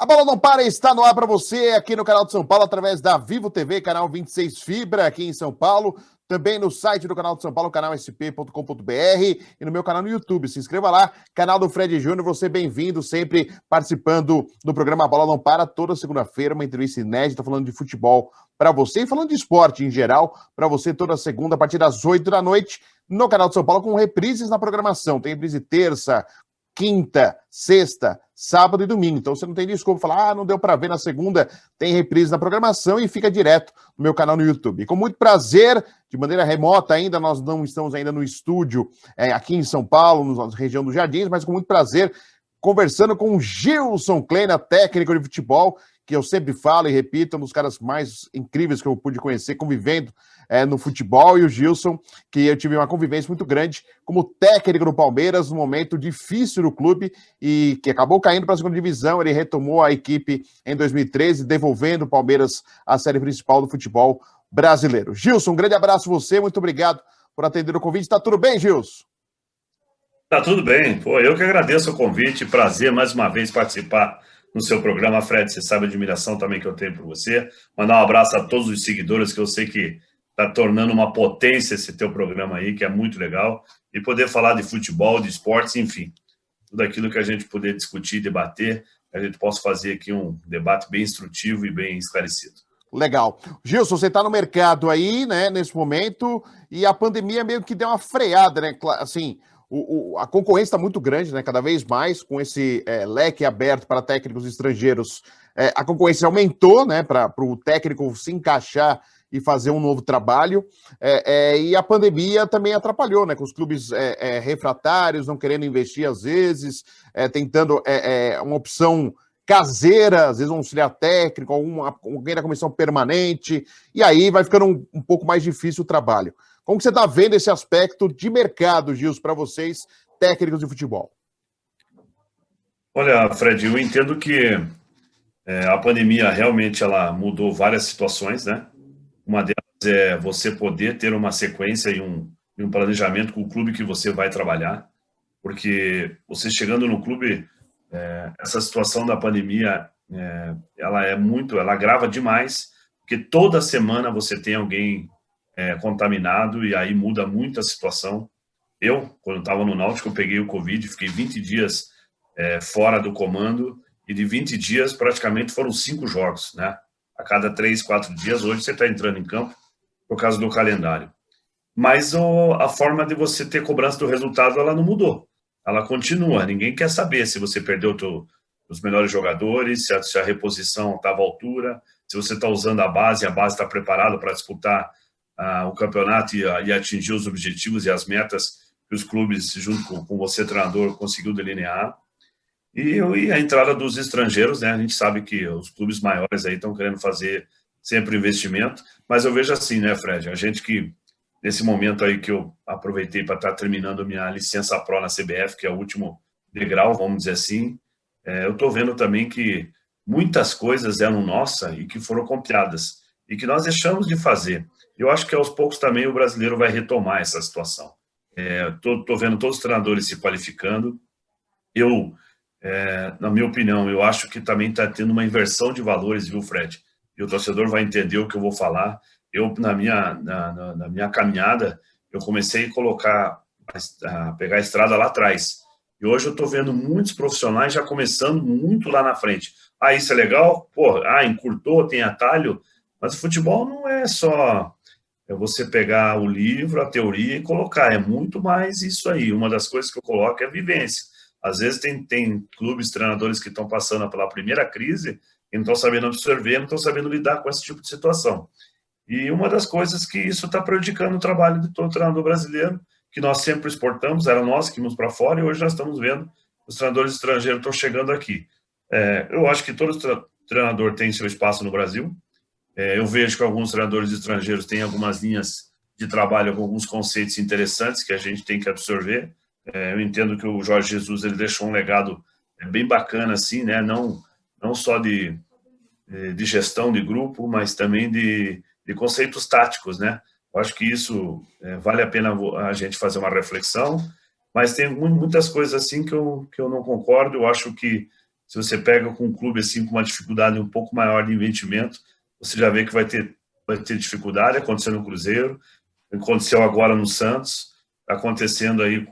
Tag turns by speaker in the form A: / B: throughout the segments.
A: A Bola Não Para está no ar para você aqui no canal de São Paulo, através da Vivo TV, canal 26 Fibra aqui em São Paulo. Também no site do canal de São Paulo, canalsp.com.br, e no meu canal no YouTube. Se inscreva lá, canal do Fred Júnior. Você bem-vindo, sempre participando do programa Bola Não Para, toda segunda-feira, uma entrevista inédita falando de futebol para você e falando de esporte em geral, para você toda segunda, a partir das 8 da noite, no canal de São Paulo, com reprises na programação. Tem reprise terça, quinta, sexta, sábado e domingo. Então você não tem desculpa falar, não deu para ver na segunda, tem reprise na programação e fica direto no meu canal no YouTube. E com muito prazer, de maneira remota ainda, nós não estamos ainda no estúdio aqui em São Paulo, na região dos Jardins, mas com muito prazer, conversando com o Gilson Kleina, técnico de futebol, que eu sempre falo e repito, é um dos caras mais incríveis que eu pude conhecer, convivendo no futebol, e o Gilson, que eu tive uma convivência muito grande como técnico do Palmeiras, num momento difícil do clube, e que acabou caindo para a segunda divisão. Ele retomou a equipe em 2013, devolvendo o Palmeiras à série principal do futebol brasileiro. Gilson, um grande abraço a você, muito obrigado por atender o convite. Tá tudo bem, Gilson?
B: Tá tudo bem. Pô, eu que agradeço o convite, prazer mais uma vez participar no seu programa, Fred. Você sabe a admiração também que eu tenho por você. Mandar um abraço a todos os seguidores, que eu sei que está tornando uma potência esse teu programa aí, que é muito legal. E poder falar de futebol, de esportes, enfim, tudo aquilo que a gente poder discutir, debater, que a gente possa fazer aqui um debate bem instrutivo e bem esclarecido.
A: Legal. Gilson, você está no mercado aí, né, nesse momento, e a pandemia meio que deu uma freada, né? Assim, a concorrência está muito grande, né? Cada vez mais, com esse leque aberto para técnicos estrangeiros, a concorrência aumentou, né? Para o técnico se encaixar e fazer um novo trabalho. E a pandemia também atrapalhou, né? Com os clubes refratários, não querendo investir às vezes, tentando uma opção caseira, às vezes um auxiliar técnico, alguém da comissão permanente, e aí vai ficando um pouco mais difícil o trabalho. Como que você está vendo esse aspecto de mercado, Gilson, para vocês, técnicos de futebol?
B: Olha, Fred, eu entendo que a pandemia realmente ela mudou várias situações, né? Uma delas é você poder ter uma sequência e um planejamento com o clube que você vai trabalhar, porque você chegando no clube, essa situação da pandemia, ela agrava demais, porque toda semana você tem alguém contaminado e aí muda muito a situação. Eu, quando estava no Náutico, eu peguei o Covid, fiquei 20 dias fora do comando, e de 20 dias praticamente foram 5 jogos, né? A cada 3, 4 dias, hoje você está entrando em campo por causa do calendário. Mas a forma de você ter cobrança do resultado, ela não mudou. Ela continua. Ninguém quer saber se você perdeu os melhores jogadores, se a reposição estava à altura, se você está usando a base está preparada para disputar o campeonato e atingir os objetivos e as metas que os clubes, junto com você, treinador, conseguiu delinear. E a entrada dos estrangeiros, né? A gente sabe que os clubes maiores aí estão querendo fazer sempre investimento, mas eu vejo assim, né, Fred? A gente que, nesse momento aí que eu aproveitei para estar terminando minha licença Pro na CBF, que é o último degrau, vamos dizer assim, eu estou vendo também que muitas coisas eram nossas e que foram copiadas, e que nós deixamos de fazer. Eu acho que aos poucos também o brasileiro vai retomar essa situação. Estou vendo todos os treinadores se qualificando. Na minha opinião, eu acho que também está tendo uma inversão de valores, viu, Fred? E o torcedor vai entender o que eu vou falar. Eu, na minha caminhada, eu comecei a pegar a estrada lá atrás. E hoje eu estou vendo muitos profissionais já começando muito lá na frente. Isso é legal? Pô, encurtou, tem atalho. Mas o futebol não é só você pegar o livro, a teoria e colocar. É muito mais isso aí. Uma das coisas que eu coloco é a vivência. Às vezes tem clubes, treinadores que estão passando pela primeira crise e não estão sabendo absorver, não estão sabendo lidar com esse tipo de situação. E uma das coisas que isso está prejudicando o trabalho de todo treinador brasileiro, que nós sempre exportamos, era nós que íamos para fora, e hoje nós estamos vendo os treinadores estrangeiros estão chegando aqui. Eu acho que todo treinador tem seu espaço no Brasil. Eu vejo que alguns treinadores estrangeiros têm algumas linhas de trabalho com alguns conceitos interessantes que a gente tem que absorver. Eu entendo que o Jorge Jesus ele deixou um legado bem bacana, assim, né? Não só de gestão de grupo, mas também de conceitos táticos, né? Eu acho que isso vale a pena a gente fazer uma reflexão, mas tem muitas coisas assim que eu não concordo. Eu acho que Se você pega com um clube assim com uma dificuldade um pouco maior de investimento, você já vê que vai ter dificuldade. Aconteceu no Cruzeiro, aconteceu agora no Santos, está acontecendo aí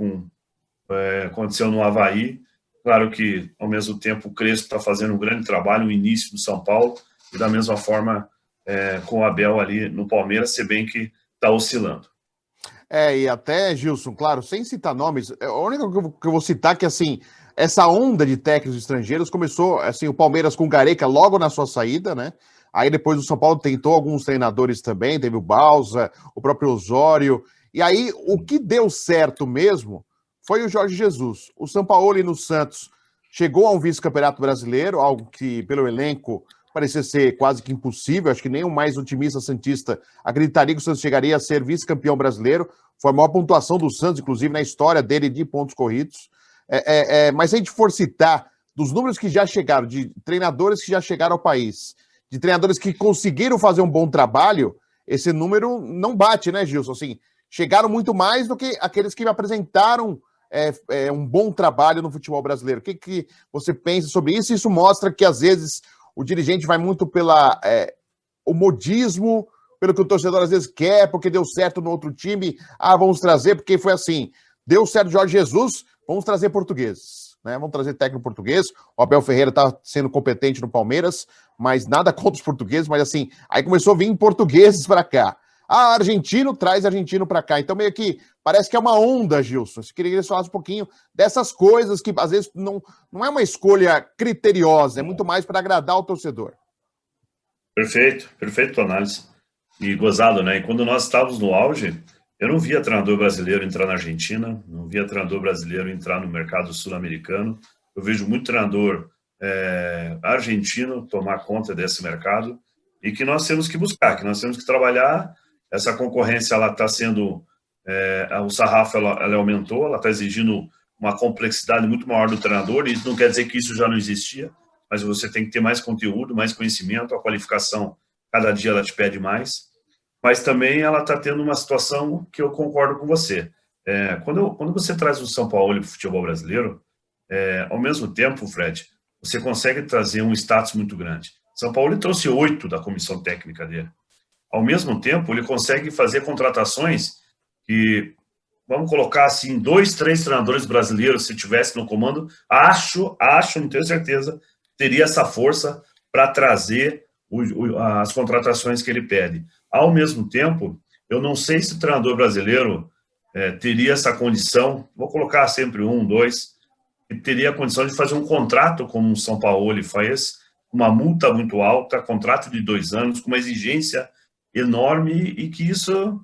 B: aconteceu no Avaí. Claro que, ao mesmo tempo, o Crespo está fazendo um grande trabalho, o início do São Paulo, e da mesma forma com o Abel ali no Palmeiras, se bem que está oscilando.
A: E até, Gilson, claro, sem citar nomes, a única que eu vou citar é que, assim, essa onda de técnicos estrangeiros começou, assim, o Palmeiras com o Gareca logo na sua saída, né? Aí depois o São Paulo tentou alguns treinadores também, teve o Bausa, o próprio Osório, e aí o que deu certo mesmo foi o Jorge Jesus. O Sampaoli no Santos chegou a um vice-campeonato brasileiro, algo que, pelo elenco, parecia ser quase que impossível. Acho que nem o mais otimista santista acreditaria que o Santos chegaria a ser vice-campeão brasileiro. Foi a maior pontuação do Santos, inclusive, na história dele de pontos corridos. Mas se a gente for citar dos números que já chegaram, de treinadores que já chegaram ao país, de treinadores que conseguiram fazer um bom trabalho, esse número não bate, né, Gilson? Assim, chegaram muito mais do que aqueles que apresentaram um bom trabalho no futebol brasileiro. O que você pensa sobre isso? Isso mostra que, às vezes, o dirigente vai muito pela o modismo, pelo que o torcedor às vezes quer, porque deu certo no outro time. Vamos trazer, porque foi assim. Deu certo Jorge Jesus, vamos trazer portugueses. Né? Vamos trazer técnico português. O Abel Ferreira está sendo competente no Palmeiras, mas nada contra os portugueses, mas assim, aí começou a vir portugueses para cá. Argentino traz argentino para cá. Então, meio que parece que é uma onda, Gilson. Eu queria que você falasse um pouquinho dessas coisas que, às vezes, não é uma escolha criteriosa, é muito mais para agradar o torcedor.
B: Perfeito tua análise. E gozado, né? E quando nós estávamos no auge, eu não via treinador brasileiro entrar na Argentina, não via treinador brasileiro entrar no mercado sul-americano. Eu vejo muito treinador argentino tomar conta desse mercado e que nós temos que buscar, que nós temos que trabalhar. Essa concorrência, ela está sendo... o sarrafo, ela aumentou, ela está exigindo uma complexidade muito maior do treinador, e isso não quer dizer que isso já não existia, mas você tem que ter mais conteúdo, mais conhecimento, a qualificação, cada dia ela te pede mais, mas também ela está tendo uma situação que eu concordo com você. Quando você traz o São Paulo para o futebol brasileiro, ao mesmo tempo, Fred, você consegue trazer um status muito grande. São Paulo trouxe 8 da comissão técnica dele. Ao mesmo tempo, ele consegue fazer contratações que, vamos colocar assim, 2, 3 treinadores brasileiros, se tivesse no comando, acho, não tenho certeza, teria essa força para trazer as contratações que ele pede. Ao mesmo tempo, eu não sei se o treinador brasileiro teria essa condição, vou colocar sempre 1, 2, que teria a condição de fazer um contrato como o São Paulo faz, uma multa muito alta, contrato de 2 anos, com uma exigência enorme, e que isso,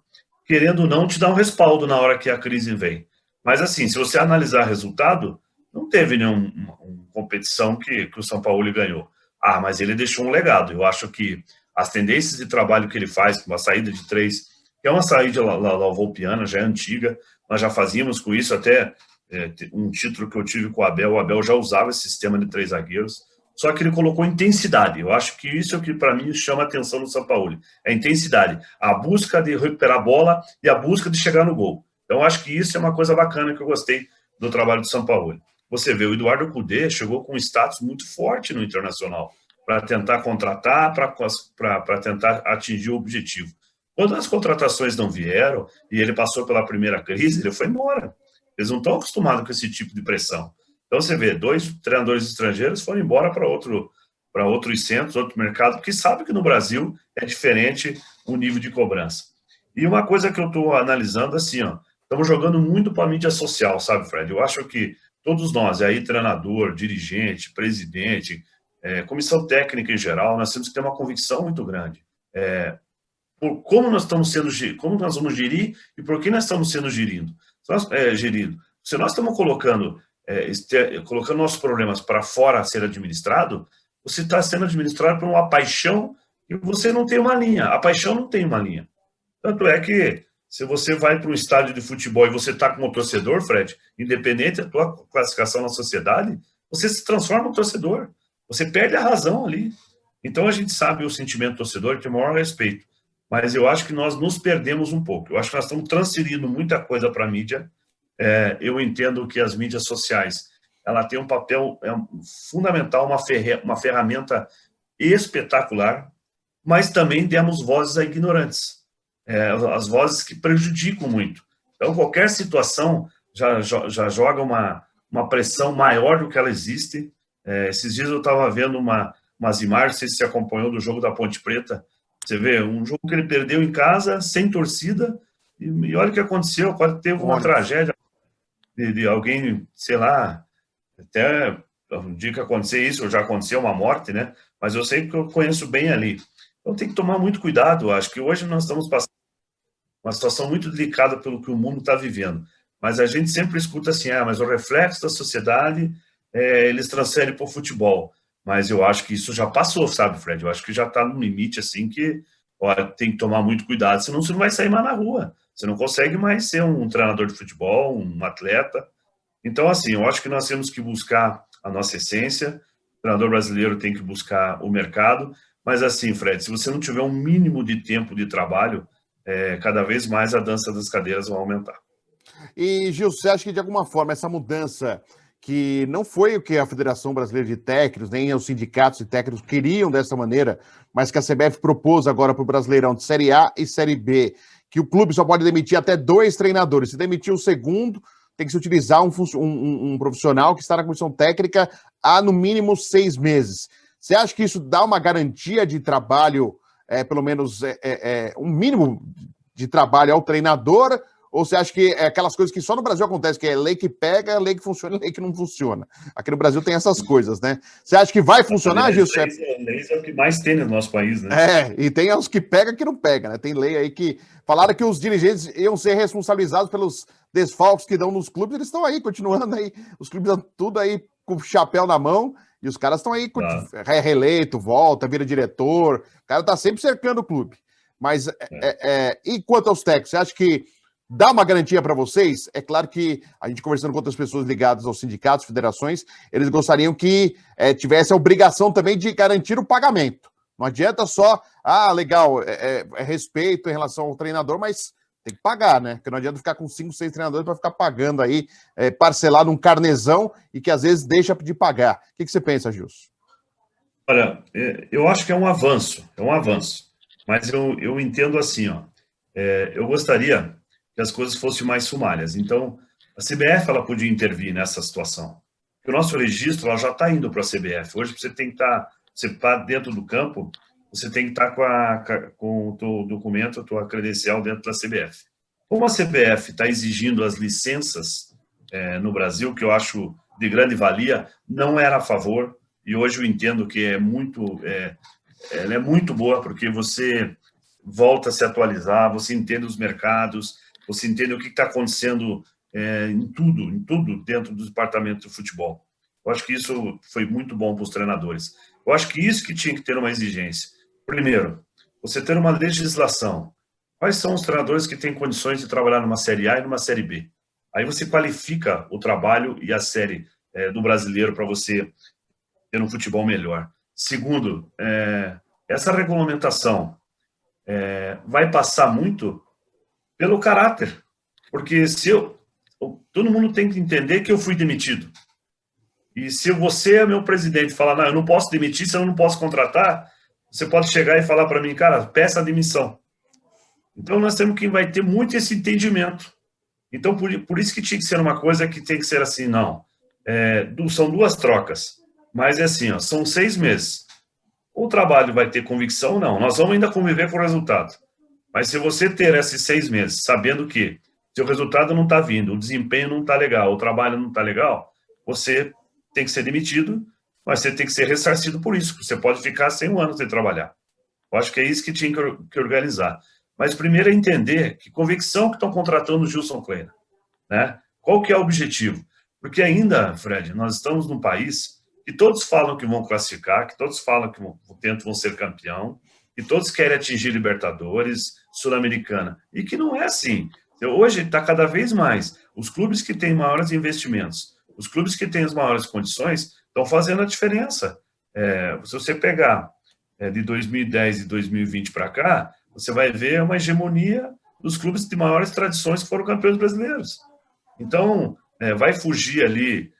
B: querendo ou não, te dá um respaldo na hora que a crise vem. Mas, assim, se você analisar resultado, não teve nenhuma competição que o São Paulo ganhou. Mas ele deixou um legado. Eu acho que as tendências de trabalho que ele faz, com uma saída de 3, que é uma saída volpiana, já é antiga, nós já fazíamos com isso, até um título que eu tive com o Abel já usava esse sistema de 3 zagueiros, só que ele colocou intensidade. Eu acho que isso é o que, para mim, chama a atenção no São Paulo. É a intensidade, a busca de recuperar a bola e a busca de chegar no gol. Então, eu acho que isso é uma coisa bacana que eu gostei do trabalho do São Paulo. Você vê, o Eduardo Cudê chegou com um status muito forte no Internacional para tentar contratar, para tentar atingir o objetivo. Quando as contratações não vieram e ele passou pela primeira crise, ele foi embora. Eles não estão acostumados com esse tipo de pressão. Então, você vê, 2 treinadores estrangeiros foram embora para outros centros, outro mercado, porque sabe que no Brasil é diferente o nível de cobrança. E uma coisa que eu estou analisando, assim, estamos jogando muito para a mídia social, sabe, Fred? Eu acho que todos nós, aí treinador, dirigente, presidente, comissão técnica em geral, nós temos que ter uma convicção muito grande. Por como nós estamos como nós vamos gerir e por que nós estamos sendo geridos. Se nós estamos colocando nossos problemas para fora a ser administrado, você está sendo administrado por uma paixão e você não tem uma linha. A paixão não tem uma linha. Tanto é que, se você vai para um estádio de futebol e você está como torcedor, Fred, independente da tua classificação na sociedade, você se transforma em torcedor. Você perde a razão ali. Então, a gente sabe o sentimento torcedor, tem o maior respeito. Mas eu acho que nós nos perdemos um pouco. Eu acho que nós estamos transferindo muita coisa para a mídia. Eu entendo que as mídias sociais, ela tem um papel fundamental, uma ferramenta espetacular, mas também demos vozes a ignorantes, as vozes que prejudicam muito. Então, qualquer situação já joga uma pressão maior do que ela existe. Esses dias eu estava vendo umas imagens, não sei se você acompanhou, do jogo da Ponte Preta. Você vê, um jogo que ele perdeu em casa, sem torcida, e olha o que aconteceu, quase teve uma tragédia de alguém, sei lá, até um dia que acontecer isso, já aconteceu uma morte, né? Mas eu sei que eu conheço bem ali. Então tem que tomar muito cuidado. Acho que hoje nós estamos passando uma situação muito delicada pelo que o mundo está vivendo. Mas a gente sempre escuta assim, mas o reflexo da sociedade, eles transferem para o futebol. Mas eu acho que isso já passou, sabe, Fred? Eu acho que já está num limite assim que tem que tomar muito cuidado, senão você não vai sair mais na rua. Você não consegue mais ser um treinador de futebol, um atleta. Então, assim, eu acho que nós temos que buscar a nossa essência. O treinador brasileiro tem que buscar o mercado. Mas, assim, Fred, se você não tiver um mínimo de tempo de trabalho, cada vez mais a dança das cadeiras vai aumentar.
A: E, Gil, você acha que, de alguma forma, essa mudança, que não foi o que a Federação Brasileira de Técnicos, nem os sindicatos de técnicos queriam dessa maneira, mas que a CBF propôs agora para o Brasileirão de Série A e Série B, que o clube só pode demitir até 2 treinadores. Se demitir o segundo, tem que se utilizar um profissional que está na comissão técnica há, no mínimo, 6 meses. Você acha que isso dá uma garantia de trabalho, pelo menos um mínimo de trabalho ao treinador? Ou você acha que é aquelas coisas que só no Brasil acontece, que é lei que pega, lei que funciona e lei que não funciona? Aqui no Brasil tem essas coisas, né? Você acha que vai funcionar, Gilson?
B: Leis é o que mais tem no nosso país, né?
A: E tem os que pega e que não pega, né? Tem lei aí que falaram que os dirigentes iam ser responsabilizados pelos desfalques que dão nos clubes, eles estão aí, continuando aí, os clubes dão tudo aí com o chapéu na mão, e os caras estão aí, reeleito, volta, vira diretor, o cara tá sempre cercando o clube. Mas, e quanto aos técnicos, você acha que dá uma garantia para vocês? É claro que a gente conversando com outras pessoas ligadas aos sindicatos, federações, eles gostariam que tivesse a obrigação também de garantir o pagamento. Não adianta só, legal, respeito em relação ao treinador, mas tem que pagar, né? Porque não adianta ficar com 5, 6 treinadores para ficar pagando aí, parcelado um carnezão e que às vezes deixa de pagar. O que você pensa, Gilson?
B: Olha, eu acho que é um avanço, mas eu entendo assim, eu gostaria que as coisas fossem mais sumárias. Então, a CBF ela podia intervir nessa situação. Porque o nosso registro ela já está indo para a CBF. Hoje você tem que estar, você está dentro do campo, você tem que estar com o teu documento, a tua credencial dentro da CBF. Como a CBF está exigindo as licenças no Brasil, que eu acho de grande valia, não era a favor, e hoje eu entendo que ela é muito boa, porque você volta a se atualizar, você entende os mercados, você entende o que está acontecendo em tudo dentro do departamento de futebol. Eu acho que isso foi muito bom para os treinadores. Eu acho que isso que tinha que ter uma exigência. Primeiro, você ter uma legislação. Quais são os treinadores que têm condições de trabalhar numa Série A e numa Série B? Aí você qualifica o trabalho e a série do brasileiro para você ter um futebol melhor. Segundo, essa regulamentação vai passar muito pelo caráter, porque todo mundo tem que entender que eu fui demitido. E se você é meu presidente e falar, não, eu não posso demitir, senão eu não posso contratar, você pode chegar e falar para mim, cara, peça a demissão. Então nós temos que vai ter muito esse entendimento. Então por isso que tinha que ser uma coisa que tem que ser assim, não. São 2 trocas, mas é assim, são 6 meses. O trabalho vai ter convicção? Não, nós vamos ainda conviver com o resultado. Mas se você ter esses 6 meses, sabendo que seu resultado não está vindo, o desempenho não está legal, o trabalho não está legal, você tem que ser demitido, mas você tem que ser ressarcido por isso. Você pode ficar 100 anos sem trabalhar. Eu acho que é isso que tinha que organizar. Mas primeiro é entender que convicção que estão contratando o Gilson Kleina, né? Qual que é o objetivo? Porque ainda, Fred, nós estamos num país que todos falam que vão classificar, que todos falam que vão ser campeão, que todos querem atingir Libertadores, Sul-Americana, e que não é assim. Hoje está cada vez mais. Os clubes que têm maiores investimentos, os clubes que têm as maiores condições, estão fazendo a diferença. Se você pegar de 2010 e 2020 para cá, você vai ver uma hegemonia dos clubes de maiores tradições que foram campeões brasileiros. Então, vai fugir ali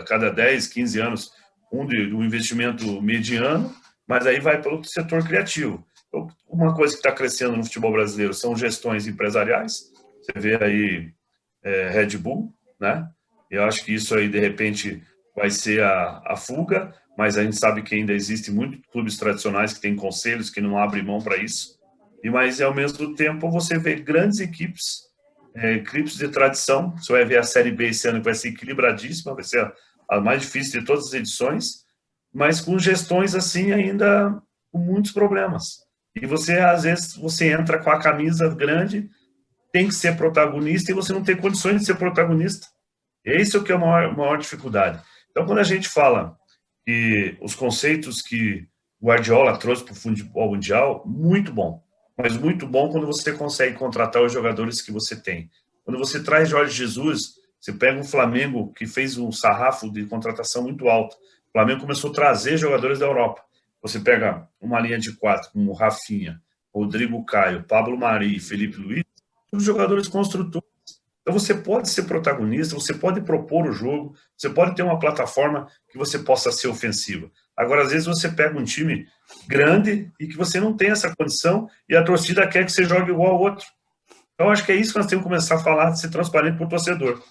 B: cada 10, 15 anos, um investimento mediano, mas aí vai para o setor criativo. Então, uma coisa que está crescendo no futebol brasileiro são gestões empresariais. Você vê aí Red Bull, né? Eu acho que isso aí, de repente, vai ser a fuga, mas a gente sabe que ainda existem muitos clubes tradicionais que têm conselhos que não abrem mão para isso. Mas, ao mesmo tempo, você vê grandes equipes de tradição. Você vai ver a Série B esse ano, que vai ser equilibradíssima, vai ser a mais difícil de todas as edições, mas com gestões assim ainda com muitos problemas. E você, às vezes, você entra com a camisa grande, tem que ser protagonista e você não tem condições de ser protagonista. Esse é o que é a maior dificuldade. Então, quando a gente fala que os conceitos que o Guardiola trouxe para o futebol mundial, muito bom. Mas muito bom quando você consegue contratar os jogadores que você tem. Quando você traz Jorge Jesus, você pega um Flamengo que fez um sarrafo de contratação muito alto. O Flamengo começou a trazer jogadores da Europa. Você pega uma linha de 4 como Rafinha, Rodrigo Caio, Pablo Mari e Felipe Luiz, os jogadores construtores. Então você pode ser protagonista, você pode propor o jogo, você pode ter uma plataforma que você possa ser ofensiva. Agora, às vezes, você pega um time grande e que você não tem essa condição e a torcida quer que você jogue igual ao outro. Então, acho que é isso que nós temos que começar a falar, de ser transparente para o torcedor.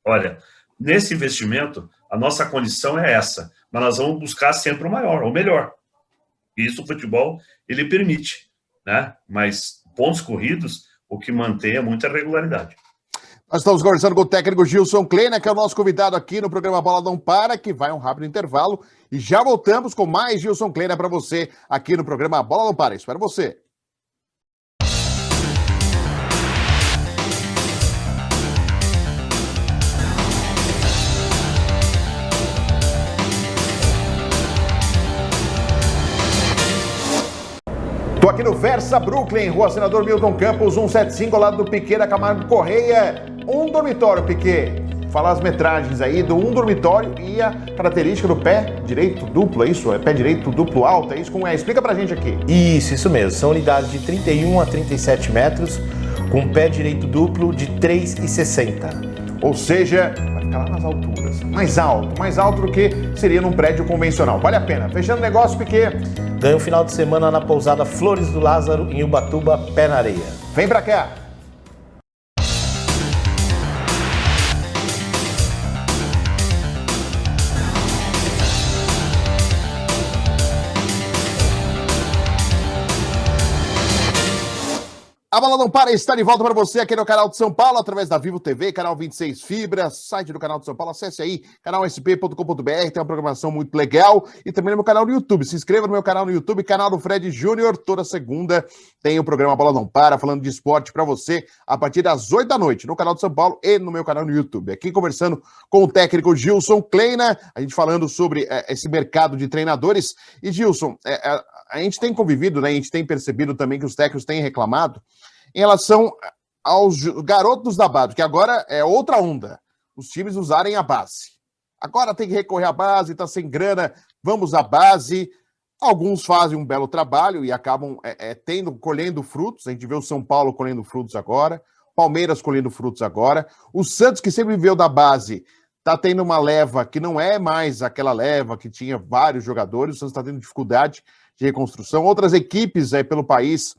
B: Olha, nesse investimento, a nossa condição é essa, mas nós vamos buscar sempre o maior, o melhor. E isso o futebol, ele permite, né? Mas pontos corridos, o que mantém é muita regularidade.
A: Nós estamos conversando com o técnico Gilson Kleina, que é o nosso convidado aqui no programa Bola Não Para, que vai um rápido intervalo. E já voltamos com mais Gilson Kleina para você aqui no programa Bola Não Para. Espero você. Tô aqui no Versa Brooklyn, Rua Senador Milton Campos, 175, ao lado do Piquet da Camargo Correia. Um dormitório, Piquet. Fala as metragens aí do um dormitório e a característica do pé direito duplo, é isso? É pé direito duplo alto, é isso? Como é? Explica pra gente aqui.
C: Isso mesmo. São unidades de 31 a 37 metros, com pé direito duplo de 3,60.
A: Ou seja, vai ficar lá nas alturas. Mais alto do que seria num prédio convencional. Vale a pena. Fechando o negócio, Piquet.
C: Ganha um final de semana na pousada Flores do Lázaro, em Ubatuba, pé na areia.
A: Vem pra cá. A Bola Não Para está de volta para você aqui no canal de São Paulo, através da Vivo TV, canal 26 Fibra, site do canal de São Paulo. Acesse aí, canalsp.com.br, tem uma programação muito legal. E também no meu canal no YouTube. Se inscreva no meu canal no YouTube, canal do Fred Júnior. Toda segunda tem o programa Bola Não Para, falando de esporte para você, a partir das 8 da noite, no canal de São Paulo e no meu canal no YouTube. Aqui conversando com o técnico Gilson Kleina, a gente falando sobre esse mercado de treinadores. E Gilson, a gente tem convivido, né? A gente tem percebido também que os técnicos têm reclamado em relação aos garotos da base, que agora é outra onda, os times usarem a base. Agora tem que recorrer à base, tá sem grana, vamos à base. Alguns fazem um belo trabalho e acabam colhendo frutos. A gente vê o São Paulo colhendo frutos agora, Palmeiras colhendo frutos agora. O Santos, que sempre viveu da base, tá tendo uma leva que não é mais aquela leva que tinha vários jogadores. O Santos está tendo dificuldade de reconstrução. Outras equipes pelo país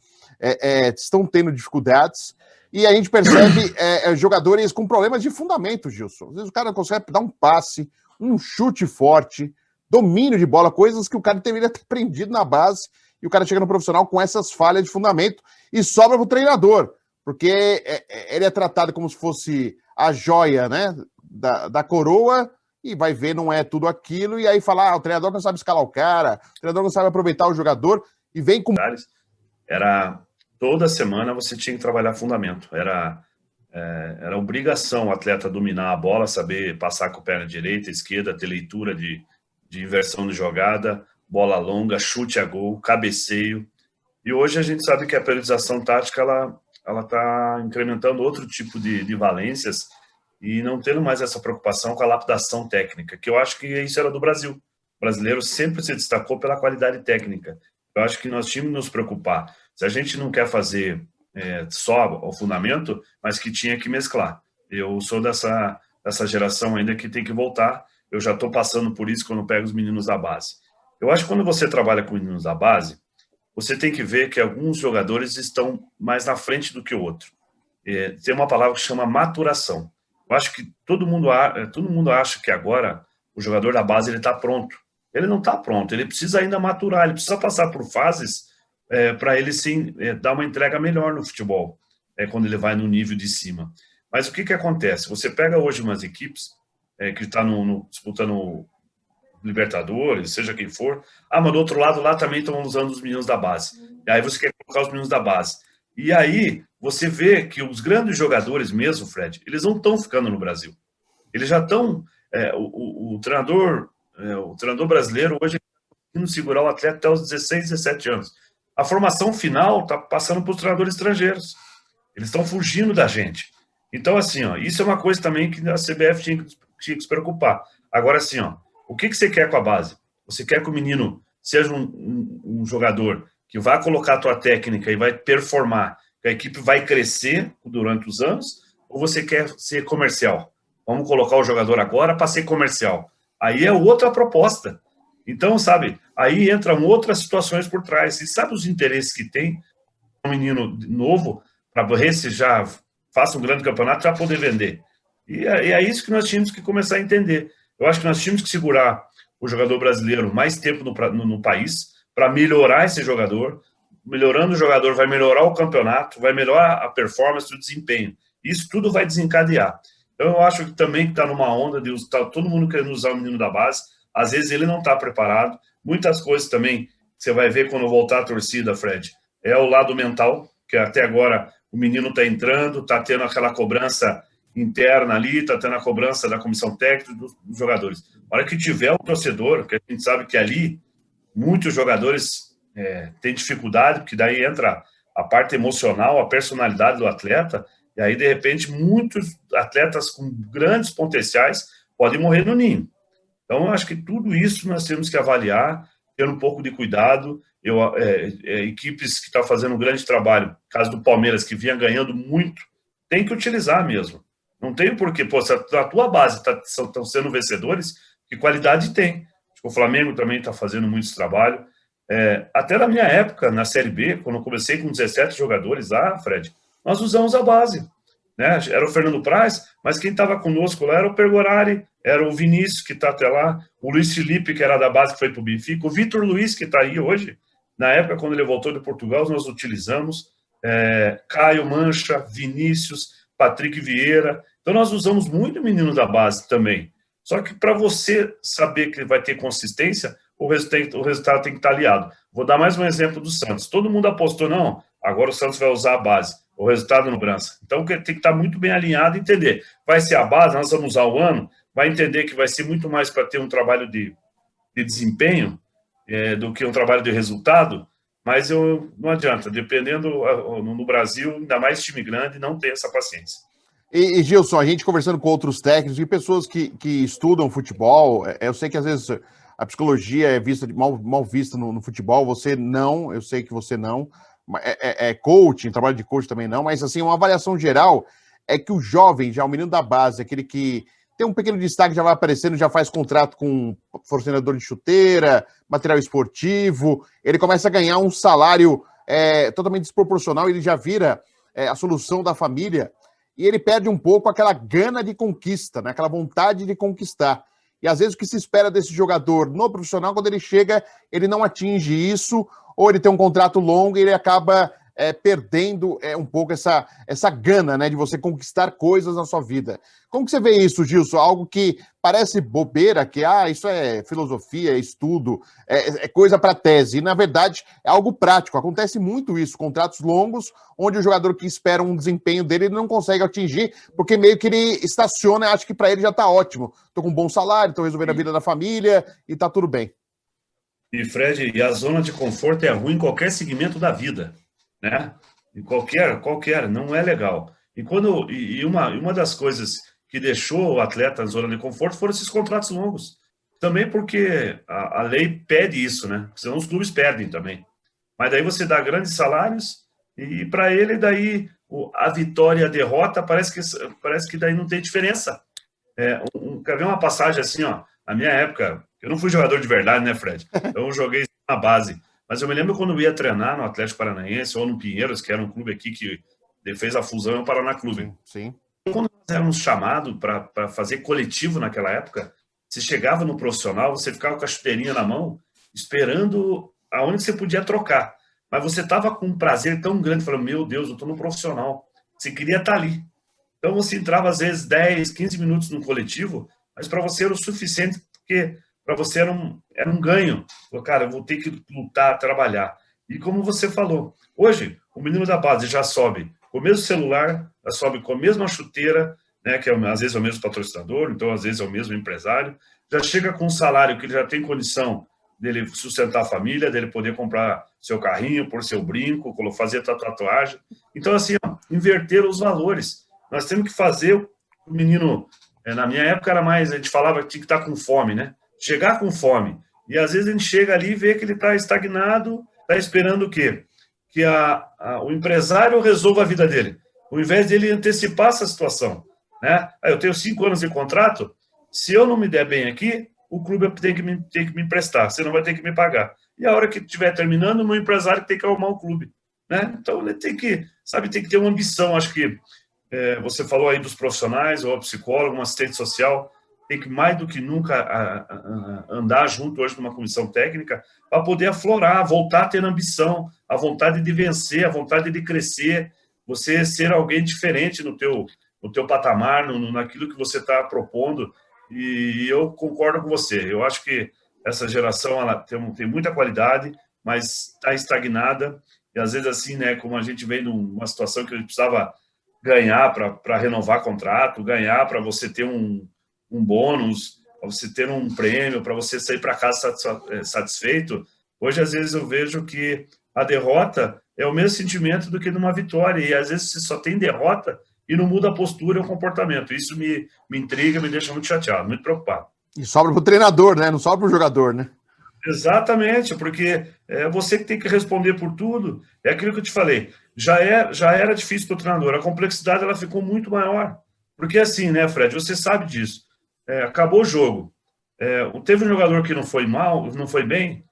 A: estão tendo dificuldades, e a gente percebe jogadores com problemas de fundamento, Gilson. Às vezes o cara consegue dar um passe, um chute forte, domínio de bola, coisas que o cara deveria ter aprendido na base, e o cara chega no profissional com essas falhas de fundamento e sobra pro treinador, porque ele é tratado como se fosse a joia, né, da coroa, e vai ver, não é tudo aquilo, e aí fala, o treinador não sabe escalar o cara, o treinador não sabe aproveitar o jogador, e vem com...
B: Toda semana você tinha que trabalhar fundamento. Era obrigação o atleta dominar a bola, saber passar com a perna direita, esquerda, ter leitura de inversão de jogada, bola longa, chute a gol, cabeceio. E hoje a gente sabe que a periodização tática ela está incrementando outro tipo de valências e não tendo mais essa preocupação com a lapidação técnica, que eu acho que isso era do Brasil. O brasileiro sempre se destacou pela qualidade técnica. Eu acho que nós tínhamos que nos preocupar. Se a gente não quer fazer só o fundamento, mas que tinha que mesclar. Eu sou essa geração ainda que tem que voltar. Eu já estou passando por isso quando pego os meninos da base. Eu acho que quando você trabalha com meninos da base, você tem que ver que alguns jogadores estão mais na frente do que o outro. Tem uma palavra que chama maturação. Eu acho que todo mundo acha que agora o jogador da base está pronto. Ele não está pronto, ele precisa ainda maturar, ele precisa passar por fases para ele sim dar uma entrega melhor no futebol, quando ele vai no nível de cima. Mas o que acontece? Você pega hoje umas equipes que estão disputando Libertadores, seja quem for, mas do outro lado lá também estão usando os meninos da base. E aí você quer colocar os meninos da base. E aí você vê que os grandes jogadores mesmo, Fred, eles não estão ficando no Brasil. Eles já estão... o treinador brasileiro hoje está conseguindo segurar o atleta até os 16, 17 anos. A formação final está passando para os treinadores estrangeiros. Eles estão fugindo da gente. Então, assim, isso é uma coisa também que a CBF tinha que se preocupar. Agora, assim, o que você quer com a base? Você quer que o menino seja um jogador que vai colocar a tua técnica e vai performar, que a equipe vai crescer durante os anos, ou você quer ser comercial? Vamos colocar o jogador agora para ser comercial. Aí é outra proposta. Então, sabe, aí entram outras situações por trás. E sabe os interesses que tem um menino novo para ver se já faça um grande campeonato para poder vender? E é isso que nós tínhamos que começar a entender. Eu acho que nós tínhamos que segurar o jogador brasileiro mais tempo no país para melhorar esse jogador. Melhorando o jogador, vai melhorar o campeonato, vai melhorar a performance e o desempenho. Isso tudo vai desencadear. Então, eu acho que também está numa onda de estar todo mundo querendo usar o menino da base. Às vezes ele não está preparado. Muitas coisas também você vai ver quando voltar a torcida, Fred, é o lado mental, que até agora o menino está entrando, está tendo aquela cobrança interna ali, está tendo a cobrança da comissão técnica dos jogadores. A hora que tiver o torcedor, que a gente sabe que ali muitos jogadores têm dificuldade, porque daí entra a parte emocional, a personalidade do atleta, e aí, de repente, muitos atletas com grandes potenciais podem morrer no ninho. Então, eu acho que tudo isso nós temos que avaliar, ter um pouco de cuidado. Equipes que estão fazendo um grande trabalho, caso do Palmeiras, que vinha ganhando muito, tem que utilizar mesmo. Não tem porquê. Se a tua base estão sendo vencedores, que qualidade tem? Acho que o Flamengo também está fazendo muito trabalho. Até na minha época, na Série B, quando eu comecei com 17 jogadores lá, Fred, nós usamos a base, né? Era o Fernando Praz, mas quem estava conosco lá era o Pergorari, era o Vinícius, que está até lá, o Luiz Felipe, que era da base, que foi para o Benfica, o Vitor Luiz, que está aí hoje. Na época, quando ele voltou de Portugal, nós utilizamos Caio Mancha, Vinícius, Patrick Vieira. Então, nós usamos muito menino da base também. Só que para você saber que vai ter consistência, o resultado tem que estar aliado. Vou dar mais um exemplo do Santos. Todo mundo apostou, não, agora o Santos vai usar a base. O resultado no Brança. Então, tem que estar muito bem alinhado e entender. Vai ser a base, nós vamos usar o ano, vai entender que vai ser muito mais para ter um trabalho de desempenho do que um trabalho de resultado, mas não adianta. Dependendo, no Brasil, ainda mais time grande, não tem essa paciência.
A: E Gilson, a gente conversando com outros técnicos e pessoas que estudam futebol, eu sei que às vezes a psicologia é vista mal vista no futebol, você não, eu sei que você não, coaching, trabalho de coach também não, mas assim, uma avaliação geral é que o jovem, já o menino da base, aquele que tem um pequeno destaque, já vai aparecendo, já faz contrato com fornecedor de chuteira, material esportivo, ele começa a ganhar um salário totalmente desproporcional, ele já vira a solução da família, e ele perde um pouco aquela gana de conquista, né? Aquela vontade de conquistar. E às vezes o que se espera desse jogador no profissional, quando ele chega, ele não atinge isso, ou ele tem um contrato longo e ele acaba perdendo um pouco essa gana, né, de você conquistar coisas na sua vida. Como que você vê isso, Gilson? Algo que parece bobeira, que isso é filosofia, é estudo, é coisa para tese. E, na verdade, é algo prático. Acontece muito isso, contratos longos, onde o jogador que espera um desempenho dele ele não consegue atingir, porque meio que ele estaciona e acha que para ele já está ótimo. Estou com um bom salário, estou resolvendo a vida da família e está tudo bem.
B: E, Fred, a zona de conforto é ruim em qualquer segmento da vida, né? Em qualquer, não é legal. E uma das coisas que deixou o atleta na zona de conforto foram esses contratos longos. Também porque a lei pede isso, né? Senão os clubes perdem também. Mas daí você dá grandes salários e para ele daí a vitória e a derrota parece que daí não tem diferença. Quer ver uma passagem assim, ó? Na minha época, eu não fui jogador de verdade, né, Fred? Então eu joguei na base. Mas eu me lembro quando eu ia treinar no Atlético Paranaense ou no Pinheiros, que era um clube aqui que fez a fusão ao Paraná Clube.
A: Sim, sim.
B: Quando nós éramos chamados para fazer coletivo naquela época, você chegava no profissional, você ficava com a chuteirinha na mão, esperando aonde você podia trocar. Mas você estava com um prazer tão grande, falando, meu Deus, eu estou no profissional. Você queria estar ali. Então você entrava às vezes 10, 15 minutos no coletivo, mas para você era o suficiente, porque para você era um ganho. Cara, eu vou ter que lutar, trabalhar. E como você falou, hoje o menino da base já sobe com o mesmo celular, já sobe com a mesma chuteira, né, que às vezes é o mesmo patrocinador, então às vezes é o mesmo empresário, já chega com um salário que ele já tem condição dele sustentar a família, dele poder comprar seu carrinho, pôr seu brinco, fazer tatuagem. Então, assim, ó, inverter os valores. Nós temos que fazer o menino... Na minha época era mais, a gente falava que tinha que estar com fome, né? Chegar com fome. E às vezes a gente chega ali e vê que ele está estagnado, está esperando o quê? Que o empresário resolva a vida dele, ao invés dele antecipar essa situação, né? Eu tenho 5 anos de contrato, se eu não me der bem aqui, o clube tem que me emprestar, você não vai ter que me pagar. E a hora que estiver terminando, o meu empresário tem que arrumar o clube, né? Então ele tem que ter uma ambição. Acho que você falou aí dos profissionais, ou psicólogo, um assistente social, tem que mais do que nunca andar junto hoje numa comissão técnica para poder aflorar, voltar a ter ambição, a vontade de vencer, a vontade de crescer, você ser alguém diferente no teu patamar, naquilo que você está propondo. E eu concordo com você. Eu acho que essa geração ela tem muita qualidade, mas está estagnada. E às vezes assim, né, como a gente vem numa situação que a gente precisava ganhar para renovar contrato, ganhar para você ter um bônus, para você ter um prêmio, para você sair para casa satisfeito. Hoje, às vezes, eu vejo que a derrota é o mesmo sentimento do que numa vitória, e às vezes você só tem derrota e não muda a postura e o comportamento. Isso me intriga, me deixa muito chateado, muito preocupado.
A: E sobra para o treinador, né? Não sobra para o jogador, né?
B: Exatamente, porque é você que tem que responder por tudo. É aquilo que eu te falei, já era difícil para o treinador, a complexidade ela ficou muito maior. Porque assim, né, Fred, você sabe disso. Acabou o jogo. Teve um jogador que não foi mal, não foi bem,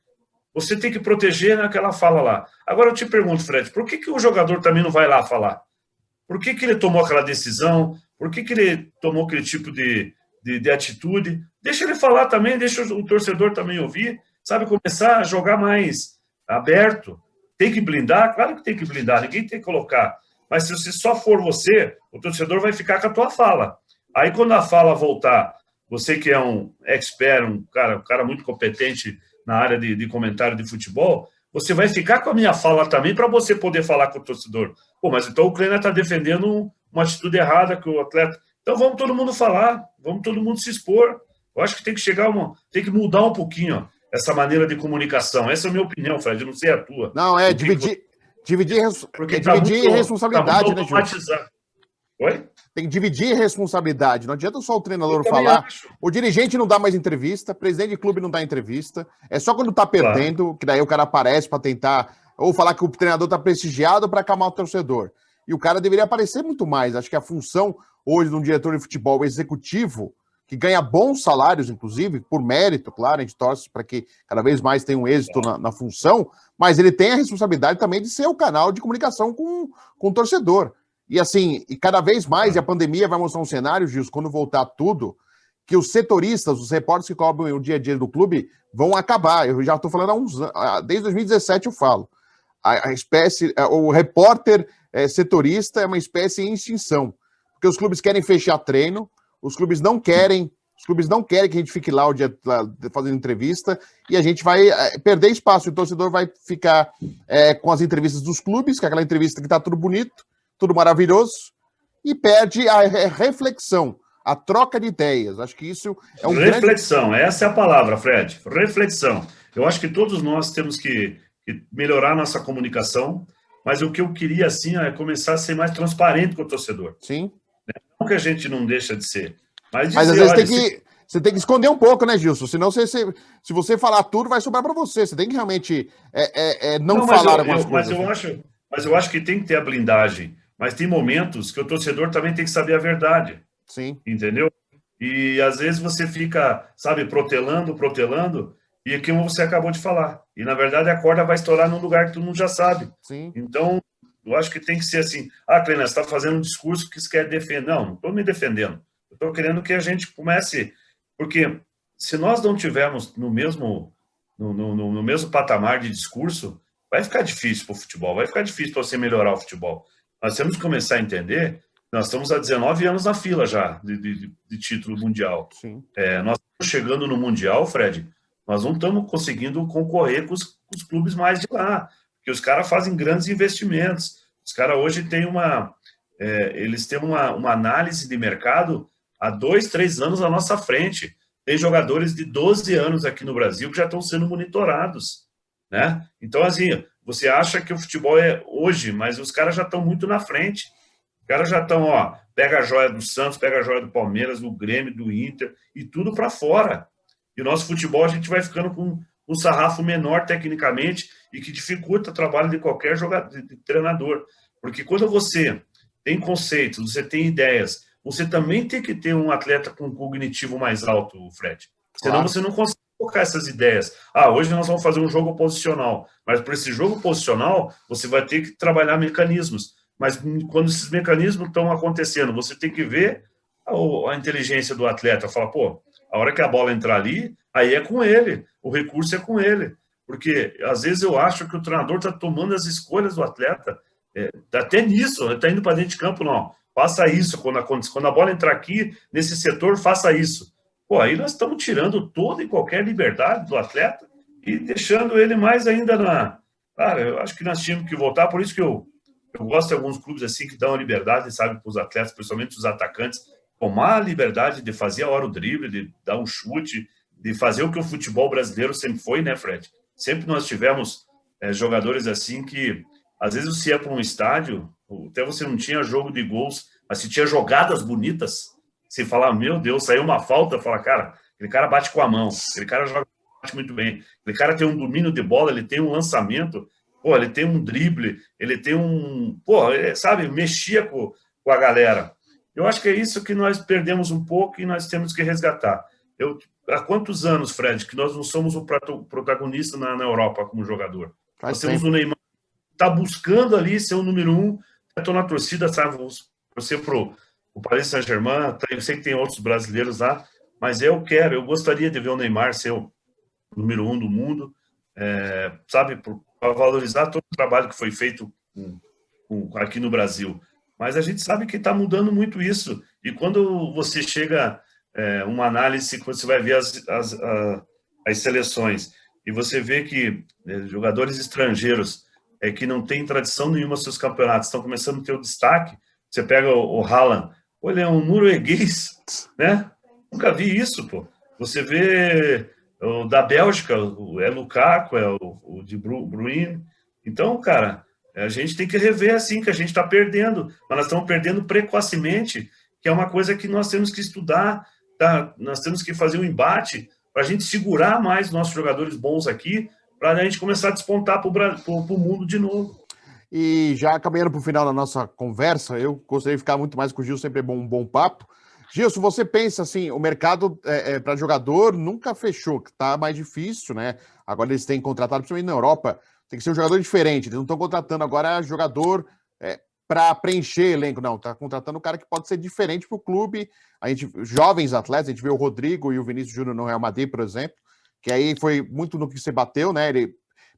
B: você tem que proteger naquela fala lá. Agora eu te pergunto, Fred, por que o jogador também não vai lá falar? Por que ele tomou aquela decisão? Por que ele tomou aquele tipo de atitude? Deixa ele falar também, deixa o torcedor também ouvir, sabe, começar a jogar mais aberto. Tem que blindar? Claro que tem que blindar, ninguém tem que colocar. Mas se você só for você, o torcedor vai ficar com a tua fala. Aí quando a fala voltar, você que é um expert, um cara muito competente na área de comentário de futebol, você vai ficar com a minha fala também para você poder falar com o torcedor. Pô, mas então o Kleiner está defendendo uma atitude errada que o atleta... Então vamos todo mundo falar, vamos todo mundo se expor. Eu acho que tem que tem que mudar um pouquinho, ó, essa maneira de comunicação. Essa é a minha opinião, Fred, não sei a tua.
A: Não, dividir responsabilidade, né, Gil?
B: Oi?
A: Tem que dividir responsabilidade. Não adianta só o treinador falar. O dirigente não dá mais entrevista, o presidente de clube não dá entrevista. É só quando tá perdendo, claro, que daí o cara aparece para tentar, ou falar que o treinador tá prestigiado para acalmar o torcedor. E o cara deveria aparecer muito mais. Acho que a função hoje de um diretor de futebol executivo, que ganha bons salários, inclusive, por mérito, claro, a gente torce para que cada vez mais tenha um êxito na função, mas ele tem a responsabilidade também de ser o canal de comunicação com o torcedor. E assim, e cada vez mais, e a pandemia vai mostrar um cenário, Gilson, quando voltar tudo, que os setoristas, os repórteres que cobrem o dia a dia do clube, vão acabar. Eu já estou falando há uns anos, desde 2017 eu falo. O repórter setorista é uma espécie em extinção, porque os clubes querem fechar treino, os clubes não querem que a gente fique lá o dia fazendo entrevista, e a gente vai perder espaço. O torcedor vai ficar com as entrevistas dos clubes, que é aquela entrevista que está tudo bonito, tudo maravilhoso, e perde a reflexão, a troca de ideias. Acho que isso é um
B: reflexão, essa é a palavra, Fred. Reflexão. Eu acho que todos nós temos que melhorar nossa comunicação, mas o que eu queria, assim, é começar a ser mais transparente com o torcedor.
A: Sim.
B: Não que a gente não deixa de ser. Mas
A: às vezes você tem que esconder um pouco, né, Gilson? Senão, se você falar tudo, vai sobrar para você. Você tem que realmente não falar algumas coisas.
B: Mas eu acho que tem que ter a blindagem. Mas tem momentos que o torcedor também tem que saber a verdade.
A: Sim.
B: Entendeu? E às vezes você fica, sabe, protelando, e é como você acabou de falar. E na verdade a corda vai estourar num lugar que todo mundo já sabe.
A: Sim.
B: Então, eu acho que tem que ser assim. Kleina, você está fazendo um discurso que você quer defender. Não estou me defendendo. Eu estou querendo que a gente comece. Porque se nós não tivermos no mesmo patamar de discurso, vai ficar difícil para o futebol, vai ficar difícil para você melhorar o futebol. Nós temos que começar a entender. Nós estamos há 19 anos na fila já de título mundial.
A: Sim.
B: Nós estamos chegando no Mundial, Fred, nós não estamos conseguindo concorrer com os clubes mais de lá, porque os caras fazem grandes investimentos. Os caras hoje têm eles têm uma análise de mercado há 2, 3 anos à nossa frente. Tem jogadores de 12 anos aqui no Brasil que já estão sendo monitorados, né? Então, assim, você acha que o futebol é hoje, mas os caras já estão muito na frente. Os caras já estão, pega a joia do Santos, pega a joia do Palmeiras, do Grêmio, do Inter, e tudo para fora. E o nosso futebol, a gente vai ficando com um sarrafo menor tecnicamente e que dificulta o trabalho de qualquer jogador, de treinador. Porque quando você tem conceitos, você tem ideias, você também tem que ter um atleta com um cognitivo mais alto, Fred. Senão você não consegue colocar essas ideias. Hoje nós vamos fazer um jogo posicional, mas para esse jogo posicional, você vai ter que trabalhar mecanismos. Mas quando esses mecanismos estão acontecendo, você tem que ver a inteligência do atleta. Fala, a hora que a bola entrar ali, aí é com ele, o recurso é com ele. Porque, às vezes, eu acho que o treinador está tomando as escolhas do atleta, até nisso, ele está indo para dentro de campo, não, faça isso, quando a bola entrar aqui, nesse setor, faça isso. Aí nós estamos tirando toda e qualquer liberdade do atleta e deixando ele mais ainda Cara, eu acho que nós tínhamos que voltar, por isso que eu gosto de alguns clubes assim que dão a liberdade, sabe, para os atletas, principalmente os atacantes, tomar a liberdade de fazer a hora o drible, de dar um chute, de fazer o que o futebol brasileiro sempre foi, né, Fred? Sempre nós tivemos jogadores assim que, às vezes, você ia para um estádio, até você não tinha jogo de gols, mas se tinha jogadas bonitas, você fala, meu Deus, saiu uma falta, fala, cara, aquele cara bate com a mão, aquele cara bate muito bem, aquele cara tem um domínio de bola, ele tem um lançamento, ele tem um drible, ele tem sabe, mexia com a galera. Eu acho que é isso que nós perdemos um pouco e nós temos que resgatar. Há quantos anos, Fred, que nós não somos o protagonista na Europa como jogador? Nós temos o Neymar, está buscando ali ser o número 1, estou na torcida, sabe, você pro Paris Saint-Germain, eu sei que tem outros brasileiros lá, mas eu gostaria de ver o Neymar ser o número 1 do mundo, sabe, para valorizar todo o trabalho que foi feito aqui no Brasil. Mas a gente sabe que está mudando muito isso. E quando você chega uma análise, quando você vai ver as seleções, e você vê que jogadores estrangeiros que não têm tradição nenhuma nos seus campeonatos estão começando a ter o destaque, você pega o Haaland, ele é um norueguês, né? Nunca vi isso, Você vê o da Bélgica, é Lukaku, é o de Bruyne. Então, cara, a gente tem que rever assim, que a gente está perdendo, mas nós estamos perdendo precocemente, que é uma coisa que nós temos que estudar, tá? Nós temos que fazer um embate para a gente segurar mais nossos jogadores bons aqui, para a gente começar a despontar para o mundo de novo.
A: E já caminhando para o final da nossa conversa, eu gostaria de ficar muito mais com o Gil, sempre é um bom papo. Gilson, você pensa assim, o mercado para jogador nunca fechou, que está mais difícil, né? Agora eles têm contratado, principalmente na Europa, tem que ser um jogador diferente, eles não estão contratando agora jogador para preencher elenco, não, está contratando um cara que pode ser diferente para o clube. Jovens atletas, a gente vê o Rodrigo e o Vinícius Júnior no Real Madrid, por exemplo, que aí foi muito no que você bateu, né? Ele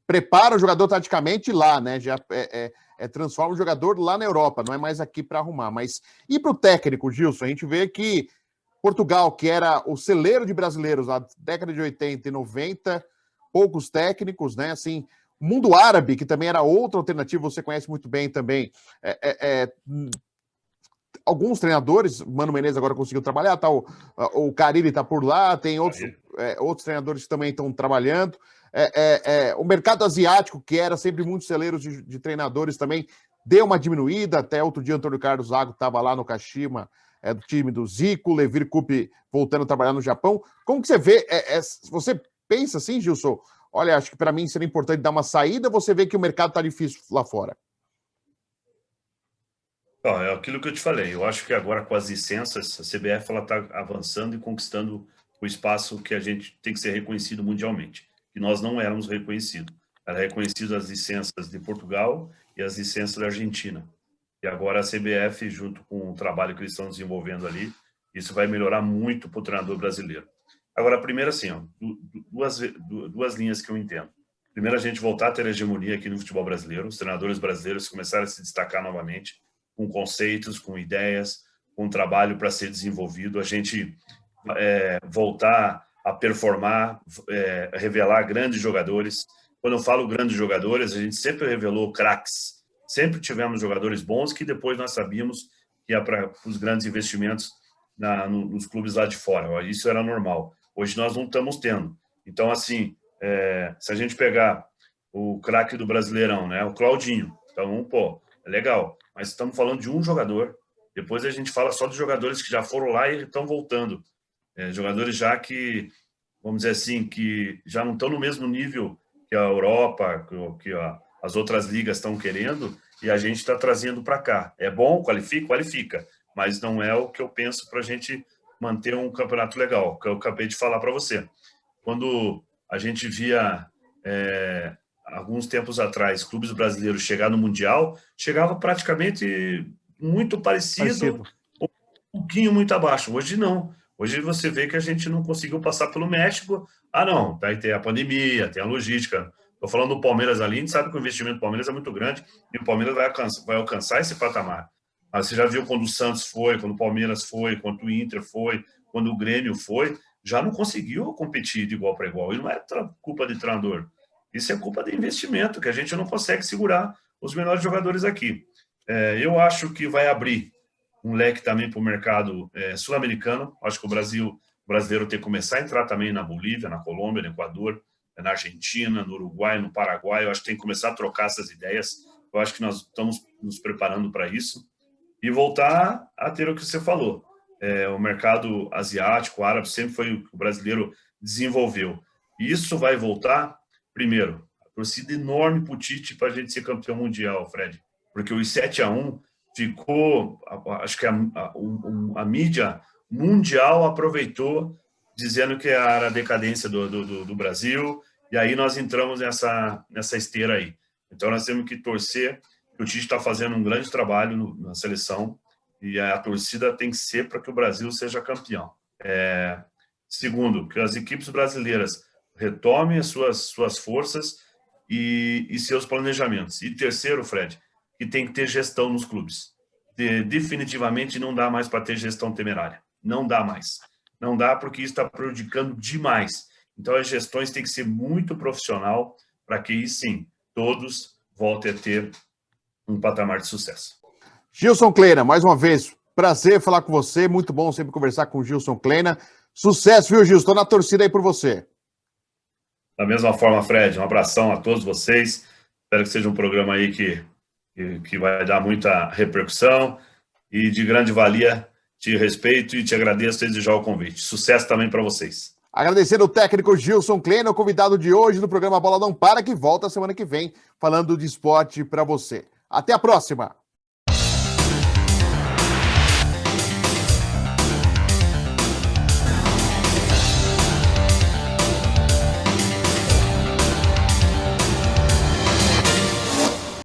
A: prepara o jogador taticamente lá, né? Já transforma o jogador lá na Europa, não é mais aqui para arrumar. Mas e para o técnico, Gilson? A gente vê que Portugal, que era o celeiro de brasileiros na década de 80 e 90, poucos técnicos, né? Assim, o mundo árabe, que também era outra alternativa, você conhece muito bem também. Alguns treinadores, Mano Menezes agora conseguiu trabalhar, tá? O Carille está por lá, tem outros treinadores que também estão trabalhando. O mercado asiático, que era sempre muito celeiro de treinadores também, deu uma diminuída. Até outro dia, Antônio Carlos Zago estava lá no Kashima, do time do Zico, Levir Coupe voltando a trabalhar no Japão. Como que você vê? Você pensa assim, Gilson? Olha, acho que para mim seria importante dar uma saída. Você vê que o mercado está difícil lá fora?
B: Ó, é aquilo que eu te falei. Eu acho que agora com as licenças, a CBF está avançando e conquistando o espaço que a gente tem que ser reconhecido mundialmente. E nós não éramos reconhecidos. Era reconhecido as licenças de Portugal e as licenças da Argentina. E agora a CBF, junto com o trabalho que eles estão desenvolvendo ali, isso vai melhorar muito para o treinador brasileiro. Agora, primeiro assim, ó, duas linhas que eu entendo. Primeiro, a gente voltar a ter hegemonia aqui no futebol brasileiro, os treinadores brasileiros começarem a se destacar novamente, com conceitos, com ideias, com trabalho para ser desenvolvido, a gente voltar a performar, revelar grandes jogadores. Quando eu falo grandes jogadores, a gente sempre revelou craques, sempre tivemos jogadores bons que depois nós sabíamos que ia para os grandes investimentos nos clubes lá de fora. Isso era normal. Hoje nós não estamos tendo. Então, assim, se a gente pegar o craque do Brasileirão, né, o Claudinho, então, pô, é legal. Mas estamos falando de um jogador. Depois a gente fala só de jogadores que já foram lá e estão voltando. Jogadores já que, vamos dizer assim, que já não estão no mesmo nível que a Europa, que as outras ligas estão querendo, e a gente está trazendo para cá. É bom, qualifica, mas não é o que eu penso para a gente manter um campeonato legal, que eu acabei de falar para você. Quando a gente via, alguns tempos atrás, clubes brasileiros chegar no Mundial, chegava praticamente muito parecido. Um pouquinho muito abaixo. Hoje não. Hoje você vê que a gente não conseguiu passar pelo México. Não, daí tem a pandemia, tem a logística. Estou falando do Palmeiras ali, a gente sabe que o investimento do Palmeiras é muito grande e o Palmeiras vai alcançar esse patamar. Mas você já viu quando o Santos foi, quando o Palmeiras foi, quando o Inter foi, quando o Grêmio foi, já não conseguiu competir de igual para igual. E não é culpa de treinador. Isso é culpa de investimento, que a gente não consegue segurar os melhores jogadores aqui. Eu acho que vai abrir um leque também para o mercado sul-americano. Acho que o brasileiro tem que começar a entrar também na Bolívia, na Colômbia, no Equador, na Argentina, no Uruguai, no Paraguai. Eu acho que tem que começar a trocar essas ideias. Eu acho que nós estamos nos preparando para isso. E voltar a ter o que você falou. O mercado asiático, árabe, sempre foi o que o brasileiro desenvolveu. E isso vai voltar, primeiro, a torcida enorme para o Tite para a gente ser campeão mundial, Fred. Porque os 7-1 ficou, acho que a mídia mundial aproveitou, dizendo que era a decadência do Brasil, e aí nós entramos nessa esteira aí. Então nós temos que torcer, que o Tite está fazendo um grande trabalho na seleção, e a torcida tem que ser para que o Brasil seja campeão. Segundo, que as equipes brasileiras retomem as suas forças e seus planejamentos. E terceiro, Fred, que tem que ter gestão nos clubes. Definitivamente não dá mais para ter gestão temerária. Não dá mais. Não dá porque isso está prejudicando demais. Então as gestões têm que ser muito profissional para que, sim, todos voltem a ter um patamar de sucesso.
A: Gilson Kleina, mais uma vez, prazer falar com você. Muito bom sempre conversar com o Gilson Kleina. Sucesso, viu, Gilson? Estou na torcida aí por você.
B: Da mesma forma, Fred, um abração a todos vocês. Espero que seja um programa aí que vai dar muita repercussão e de grande valia. Te respeito e te agradeço desde já o convite. Sucesso também para vocês.
A: Agradecendo o técnico Gilson Kleina, o convidado de hoje do programa Bola Não Para, que volta semana que vem falando de esporte para você. Até a próxima!